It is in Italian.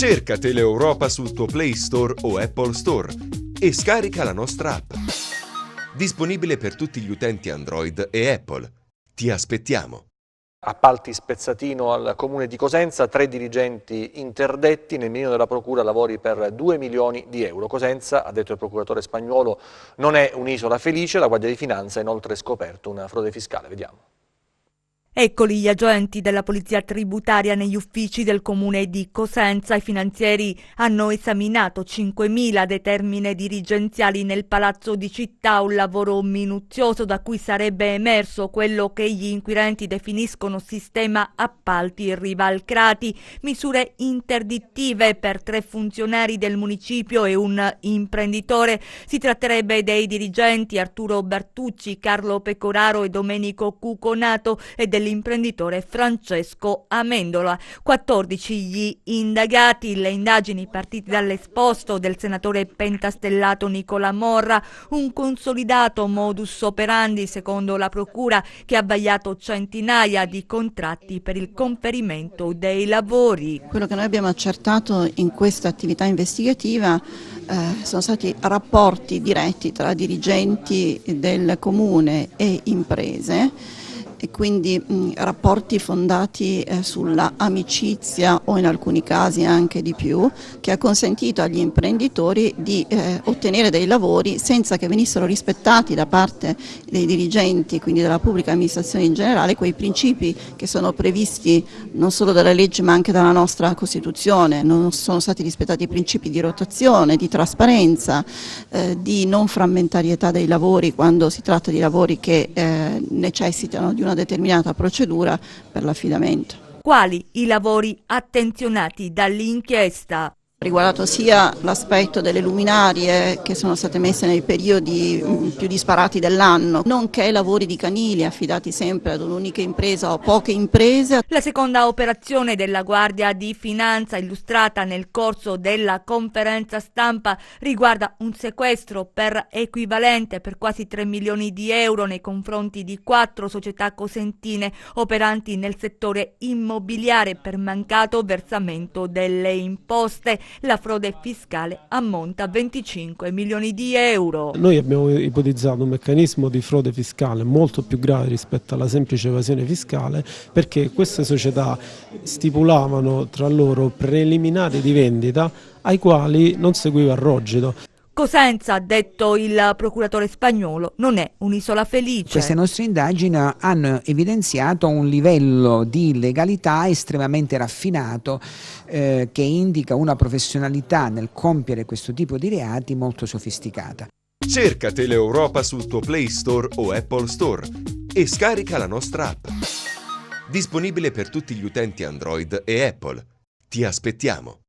Cerca Teleeuropa sul tuo Play Store o Apple Store e scarica la nostra app. Disponibile per tutti gli utenti Android e Apple. Ti aspettiamo. Appalti spezzatino al comune di Cosenza, 3 dirigenti interdetti, nel mirino della procura lavori per 2 milioni di euro. Cosenza, ha detto il procuratore Spagnuolo, non è un'isola felice, la Guardia di Finanza ha inoltre scoperto una frode fiscale. Vediamo. Eccoli gli agenti della polizia tributaria negli uffici del comune di Cosenza. I finanzieri hanno esaminato 5.000 determine dirigenziali nel palazzo di città, un lavoro minuzioso da cui sarebbe emerso quello che gli inquirenti definiscono sistema appalti rivalcrati, misure interdittive per 3 funzionari del municipio e un imprenditore. Si tratterebbe dei dirigenti Arturo Bertucci, Carlo Pecoraro e Domenico Cuconato e dell'imprenditore Francesco Amendola. 14 gli indagati, le indagini partite dall'esposto del senatore pentastellato Nicola Morra, un consolidato modus operandi secondo la procura che ha vagliato centinaia di contratti per il conferimento dei lavori. Quello che noi abbiamo accertato in questa attività investigativa sono stati rapporti diretti tra dirigenti del comune e imprese, e quindi rapporti fondati sulla amicizia o in alcuni casi anche di più, che ha consentito agli imprenditori di ottenere dei lavori senza che venissero rispettati da parte dei dirigenti, quindi della pubblica amministrazione in generale, quei principi che sono previsti non solo dalla legge ma anche dalla nostra Costituzione. Non sono stati rispettati i principi di rotazione, di trasparenza, di non frammentarietà dei lavori quando si tratta di lavori che necessitano di una determinata procedura per l'affidamento. Quali i lavori attenzionati dall'inchiesta? Riguardato sia l'aspetto delle luminarie che sono state messe nei periodi più disparati dell'anno, nonché lavori di canili affidati sempre ad un'unica impresa o poche imprese. La seconda operazione della Guardia di Finanza illustrata nel corso della conferenza stampa riguarda un sequestro per equivalente per quasi 3 milioni di euro nei confronti di 4 società cosentine operanti nel settore immobiliare per mancato versamento delle imposte. La frode fiscale ammonta a 25 milioni di euro. Noi abbiamo ipotizzato un meccanismo di frode fiscale molto più grave rispetto alla semplice evasione fiscale, perché queste società stipulavano tra loro preliminari di vendita ai quali non seguiva il rogito. Cosenza, ha detto il procuratore Spagnuolo, non è un'isola felice. Queste nostre indagini hanno evidenziato un livello di legalità estremamente raffinato che indica una professionalità nel compiere questo tipo di reati molto sofisticata. Cerca Teleeuropa sul tuo Play Store o Apple Store e scarica la nostra app. Disponibile per tutti gli utenti Android e Apple. Ti aspettiamo.